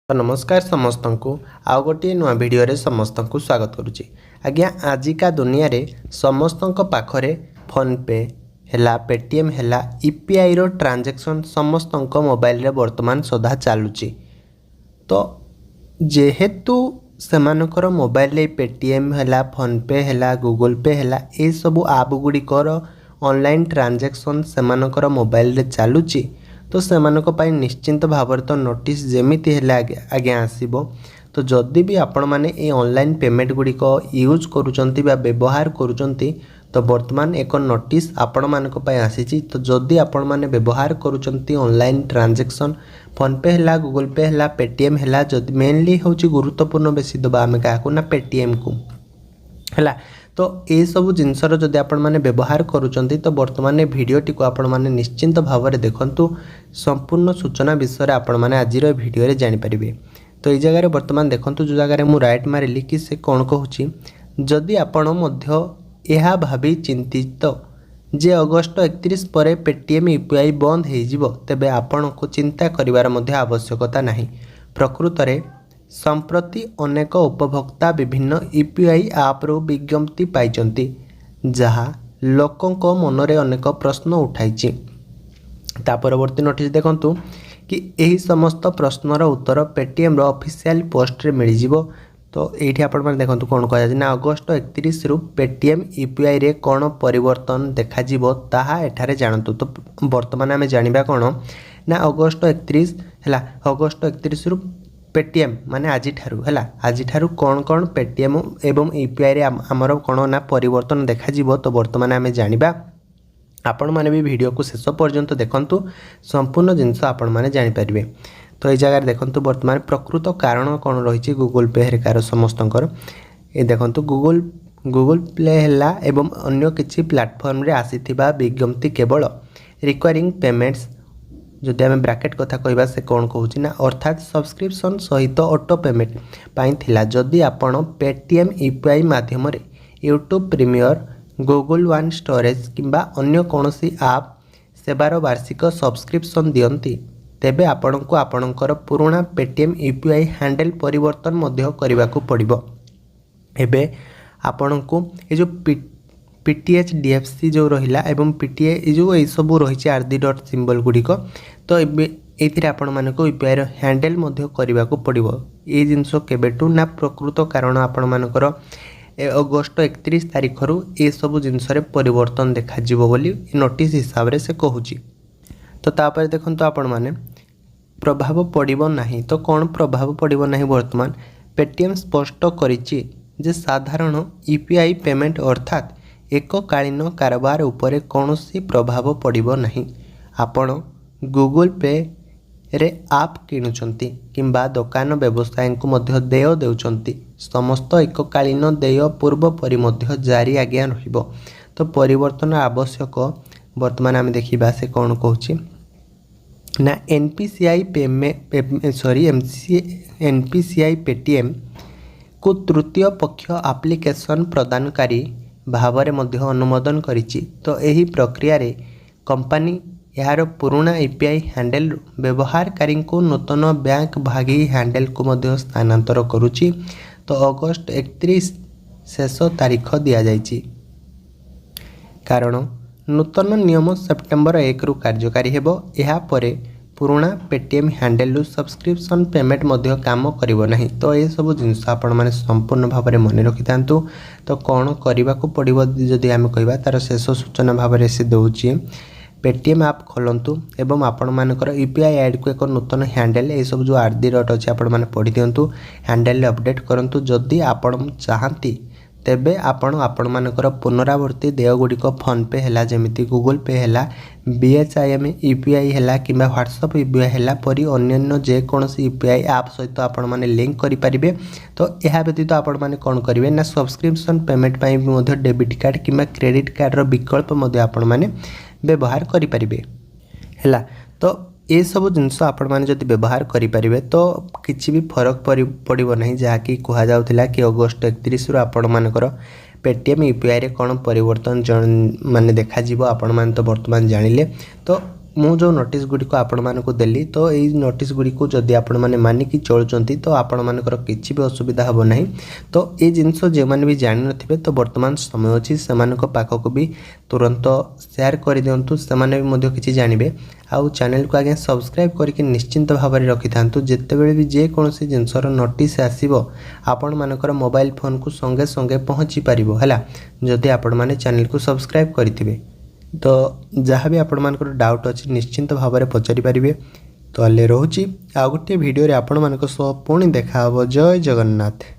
तो नमस्कार समस्त को आउ गोटे नुआ भिडियो समस्त को स्वागत करुच्ची। आज्ञा आजिका दुनिया रे समस्त पाखरे फोन पे है पेटीएम है यूपीआई रो ट्रांजैक्शन समस्त मोबाइल रे वर्तमान सदा चलुची। तो जेहेतु सेमानकर मोबाइल रे पेटीएम है फोन पे है गूगल पे है ये सब आप गुड़िकर ऑनलाइन ट्रांजैक्शन सेमानकर मोबाइल रे चलुची। तो सेमानक पाई निश्चिंत भाव तो नोटिस जमीती है आज्ञा आसीबो। तो जदि भी आपण माने ए ऑनलाइन पेमेंट गुड़िक यूज करूचंती बा व्यवहार करूचंती तो वर्तमान एक नोटिस आपण मानक पाई आसीची। तो जदि आपण माने व्यवहार करूचंती ऑनलाइन ट्रांजैक्शन फोन पे है गूगल पे है पेटीएम है जदि मेनली होची गुरुत्वपूर्ण बेसी दबा आमे काकू ना पेटीएम को है। तो ये सब जिनसर जदि आपण माने व्यवहार करूचंती तो वर्तमान भिडियोटी को आपण माने निश्चिंत भाव में देखंतु संपूर्ण सूचना विषय आपण माने आजिर भिडियो रे जानि परिबे। तो ये जगह वर्तमान देखंतु जो जगह मु राइट मारिली कि से कौन कहूची जदि आपण मध्य यह भाभी चिंतित जे अगस्त 31 पर पेटीएम यूपीआई बंद हो जिवो तेबे आपण को चिंता करिवार मध्य आवश्यकता नहीं। प्रकृत रे संप्रति अनेक उपभोक्ता विभिन्न यूपीआई आप रो विज्ञप्ति पाइचंती जहाँ लोकों को मनरे अनेक प्रश्न उठाई। ता परवर्ती नोटिस देखंतु कि यही समस्त प्रश्नर उत्तर पेटीएम रो ऑफिशियल पोस्ट रे मिल जिवो। तो ये आपण माने देखंतु कोन कह ना अगस्त 31 रु पेटीएम यूपीआई रे कौन परिवर्तन देखा जिवो ताहा एठारे जानतु। तो वर्तमान आमे जानिबा कोन ना अगस्त 31 हैला अगस्त 31 रु पेटीएम माने आज ठारू कौन कौन पेटीएम एवं यूपीआई रे आमर कौन ना परिवर्तन देखा जिवो। तो वर्तमान आमे जानिबा आपण माने भी वीडियो को शेष पर्यंत देखंतु संपूर्ण जिनस आपण माने जानि परिबे। तो ये जगह देखंतु वर्तमान प्रकृत कारण कौन रही गूगल पे हेरिकार समस्तंकर ये देखंतु गूगल प्ले हैला एवं अन्य किछि प्लेटफॉर्म रे आसीथिबा विज्ञप्ति केवल रिक्वायरिंग पेमेंट्स जदि आम ब्राकेट कथा कहबा से कौन कहूँ ना अर्थात सब्सक्रिप्शन सहित ऑटो पेमेंट पाई थिला जदि आपण पेटीएम यूपीआई माध्यम रे YouTube premier Google One storage किंबा अन्य कौनसी आप सेवार वार्षिक सब्सक्रिप्शन दियंती तेबे आपण को आपणकर पुराना पेटीएम यूपीआई हैंडल परिवर्तन मध्य करने को पड़िबो। एबे आपण को ये जो पीटीएच डीएफसी जो रहिला एवं पीटीए जो ये सब रही आरडी डॉट सिंबल गुड़िक तो ये आपण मान को यूपीआई हैंडल मध्य करने को पड़िबो। ये जिनस केबेटू ना प्रकृत कारण आपण मानकर अगस्त 31 तारीख रु ये सब जिनस परिवर्तन देखा जिवो बोली नोटिस हिसाब से कहूची। तो तापर देखंतु आपण माने प्रभाव पड़िबो नाही। तो कौन प्रभाव पड़िबो नाही वर्तमान पेटीएम स्पष्ट करिछि जे साधारण यूपीआई पेमेंट अर्थात एककालीन कारोबार उपरे कौनसी प्रभाव पड़िबो नाही। आपण गूगल पे रे आप किणुचंती किंबा दुकान व्यवसायी को मध्य देय देउचंती समस्त एककालीन देय पूर्व परि मध्य जारी आज्ञा रहिबो। तो परिवर्तन आवश्यक वर्तमान आम देखा से कौन कहूँ ना एनपीसीआई एनपीसीआई पेटीएम को तृतीय पक्ष एप्लिकेशन प्रदानकारी भाव में अनुमोदन करिछि। तो यही प्रक्रिया रे कंपनी यार पुराना यूपीआई हैंडल व्यवहारकारी को नूतन बैंक भागी हैंडल को मध्य स्थानांतर करुछि। तो अगस्त 31 शेष तारीख दिया जाइछि कारण नूतन नियम सेप्टेम्बर 1 रु कार्यकारी हेबो। एहा परे पुराना पेटीएम हैंडल रु सब्सक्रिप्शन पेमेंट मध्य काम करिवो नाही। तो ये सब जिनस आपण माने संपूर्ण भाव में मन रखि थांतु। तो कौन करने को पड़ो जदि आम कहबा तार शेष सूचना भाव में से दउछि पेटीएम आप खोलंतु एवं आपण मानकर यूपीआई आईडी को एक नूतन हैंडल ये सब जो आरडी डॉट अच्छे आपण माने पढ़ी दियंतु हैंडल अपडेट करंतु। जदि आपण चाहती तेबे आपण मानकर पुनरावर्ती देय गुड़िक फोन पे है जमीती गूगल पे है बीएचआईएम यूपीआई है कि व्हाट्सएप यूपीआई है परी अन्य जेकोसी यूपीआई आप सहित आपण माने लिंक करें। तो यह व्यतीत आपण माने कौन करेंगे ना सब्सक्रिप्शन पेमेंट पर डेबिट कार्ड कि क्रेडिट कार्डर विकल्प आपण माने व्यवहार करें है। तो ये सब जिनस आपण माने जदि व्यवहार करें तो किसी भी फरक पड़ो ना जहाँकि कहला कि अगस्त 31 रु आपण मानकर पेटीएम यूपीआई रे कौन परिवर्तन माने देखा आपण माने तो वर्तमान जानिले। तो ମୁଁ ଯେଉଁ ନୋଟିସ୍ ଗୁଡ଼ିକ ଆପଣମାନଙ୍କୁ ଦେଲି ତ ଏଇ ନୋଟିସ୍ ଗୁଡ଼ିକୁ ଯଦି ଆପଣମାନେ ମାନିକି ଚଳୁଛନ୍ତି ତ ଆପଣମାନଙ୍କର କିଛି ବି ଅସୁବିଧା ହେବ ନାହିଁ। ତ ଏଇ ଜିନିଷ ଯେଉଁମାନେ ବି ଜାଣିନଥିବେ ତ ବର୍ତ୍ତମାନ ସମୟ ଅଛି ସେମାନଙ୍କ ପାଖକୁ ବି ତୁରନ୍ତ ସେୟାର କରିଦିଅନ୍ତୁ, ସେମାନେ ବି ମଧ୍ୟ କିଛି ଜାଣିବେ। ଆଉ ଚ୍ୟାନେଲକୁ ଆଜ୍ଞା ସବସ୍କ୍ରାଇବ୍ କରିକି ନିଶ୍ଚିନ୍ତ ଭାବରେ ରଖିଥାନ୍ତୁ, ଯେତେବେଳେ ବି ଯେକୌଣସି ଜିନିଷର ନୋଟିସ୍ ଆସିବ ଆପଣମାନଙ୍କର ମୋବାଇଲ ଫୋନ୍କୁ ସଙ୍ଗେ ସଙ୍ଗେ ପହଞ୍ଚି ପାରିବ ହେଲା, ଯଦି ଆପଣମାନେ ଚ୍ୟାନେଲକୁ ସବସ୍କ୍ରାଇବ୍ କରିଥିବେ। ତ ଯାହା ବି ଆପଣମାନଙ୍କର ଡାଉଟ୍ ଅଛି ନିଶ୍ଚିନ୍ତ ଭାବରେ ପଚାରି ପାରିବେ। ତାହେଲେ ରହୁଛି, ଆଉ ଗୋଟିଏ ଭିଡ଼ିଓରେ ଆପଣମାନଙ୍କ ସହ ପୁଣି ଦେଖା ହେବ। ଜୟ ଜଗନ୍ନାଥ।